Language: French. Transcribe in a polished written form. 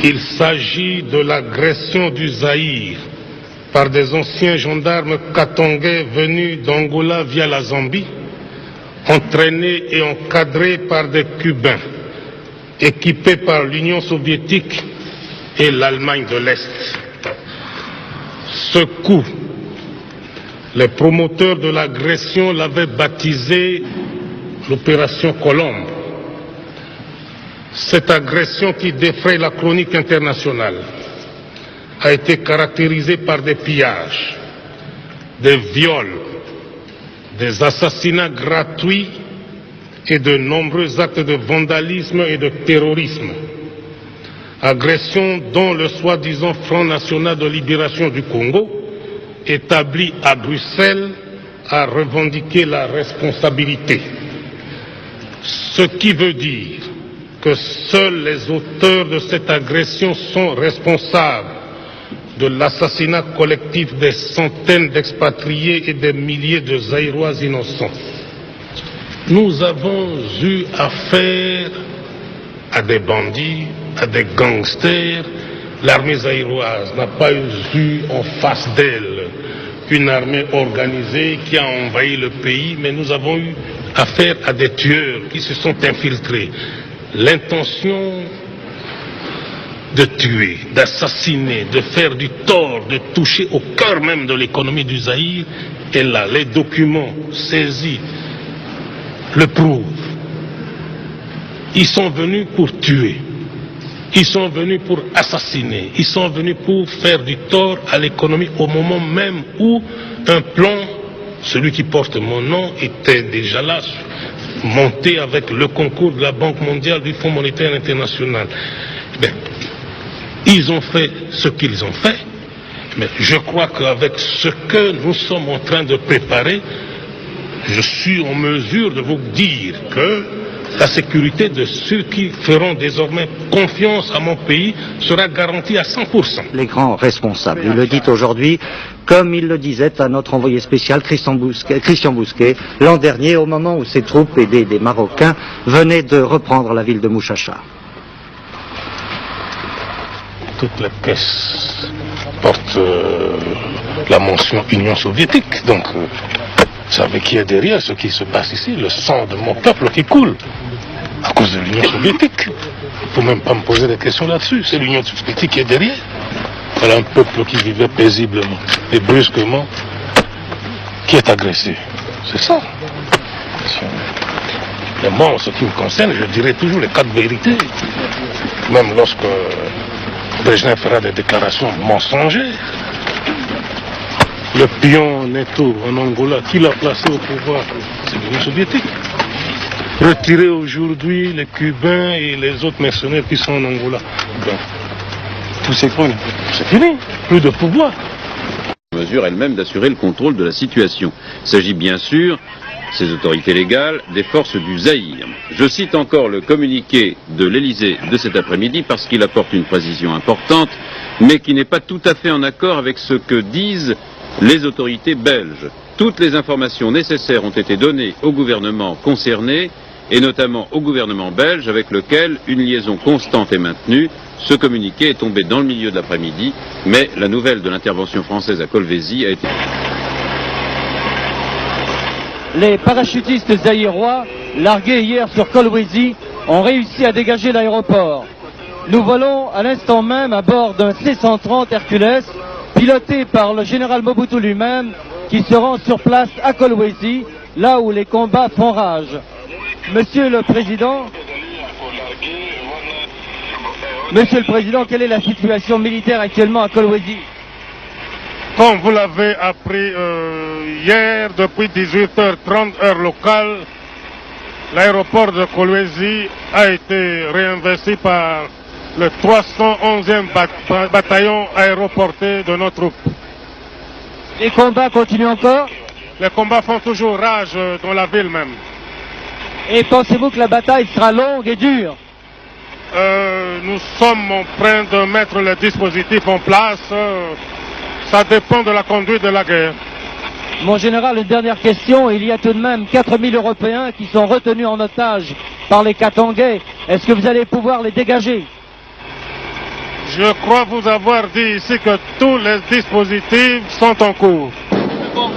Il s'agit de l'agression du Zaïre par des anciens gendarmes katongais venus d'Angola via la Zambie, entraînés et encadrés par des Cubains, équipés par l'Union soviétique et l'Allemagne de l'Est. Ce coup, les promoteurs de l'agression l'avaient baptisé l'opération Colombe. Cette agression qui défraie la chronique internationale a été caractérisée par des pillages, des viols, des assassinats gratuits et de nombreux actes de vandalisme et de terrorisme. Agression dont le soi-disant Front National de Libération du Congo, établi à Bruxelles, a revendiqué la responsabilité. Ce qui veut dire que seuls les auteurs de cette agression sont responsables de l'assassinat collectif des centaines d'expatriés et des milliers de Zaïrois innocents. Nous avons eu affaire à des bandits, à des gangsters. L'armée zaïroise n'a pas eu en face d'elle une armée organisée qui a envahi le pays, mais nous avons eu affaire à des tueurs qui se sont infiltrés. L'intention de tuer, d'assassiner, de faire du tort, de toucher au cœur même de l'économie du Zaïre est là. Les documents saisis le prouvent. Ils sont venus pour tuer. Ils sont venus pour assassiner. Ils sont venus pour faire du tort à l'économie au moment même où un plan, celui qui porte mon nom, était déjà là, monté avec le concours de la Banque mondiale, du Fonds monétaire international. Bien, ils ont fait ce qu'ils ont fait, mais je crois qu'avec ce que nous sommes en train de préparer, je suis en mesure de vous dire que la sécurité de ceux qui feront désormais confiance à mon pays sera garantie à 100%. Les grands responsables, il le dit aujourd'hui, comme il le disait à notre envoyé spécial Christian Bousquet l'an dernier, au moment où ses troupes aidées des Marocains venaient de reprendre la ville de Mouchacha. Toutes les pièces portent la mention Union soviétique, donc vous savez qui est derrière ce qui se passe ici, le sang de mon peuple qui coule à cause de l'Union soviétique. Il ne faut même pas me poser des questions là-dessus, c'est l'Union soviétique qui est derrière. Voilà un peuple qui vivait paisiblement et brusquement qui est agressé. C'est ça. Et moi, en ce qui me concerne, je dirais toujours les quatre vérités. Même lorsque Brejnev fera des déclarations mensongères. Le pion Neto en Angola, qui l'a placé au pouvoir? C'est l'Union soviétique. Retirer aujourd'hui les Cubains et les autres mercenaires qui sont en Angola. Ben, tout s'écroule. C'est fini. Plus de pouvoir. Mesure elle-même d'assurer le contrôle de la situation. Il s'agit bien sûr, ces autorités légales, des forces du Zaïre. Je cite encore le communiqué de l'Élysée de cet après-midi parce qu'il apporte une précision importante, mais qui n'est pas tout à fait en accord avec ce que disent les autorités belges. Toutes les informations nécessaires ont été données au gouvernement concerné, et notamment au gouvernement belge, avec lequel une liaison constante est maintenue. Ce communiqué est tombé dans le milieu de l'après-midi, mais la nouvelle de l'intervention française à Kolwezi a été... Les parachutistes zaïrois, largués hier sur Kolwezi, ont réussi à dégager l'aéroport. Nous volons à l'instant même à bord d'un C-130 Hercules, piloté par le général Mobutu lui-même, qui se rend sur place à Kolwezi, là où les combats font rage. Monsieur le Président, quelle est la situation militaire actuellement à Kolwezi? Comme vous l'avez appris hier, depuis 18h30 heure locale, l'aéroport de Kolwezi a été réinvesti par le 311e bataillon aéroporté de nos troupes. Les combats continuent encore? Les combats font toujours rage dans la ville même. Et pensez-vous que la bataille sera longue et dure? Nous sommes en train de mettre les dispositifs en place. Ça dépend de la conduite de la guerre. Mon général, une dernière question. Il y a tout de même 4000 Européens qui sont retenus en otage par les Katangais. Est-ce que vous allez pouvoir les dégager? Je crois vous avoir dit ici que tous les dispositifs sont en cours. Bon,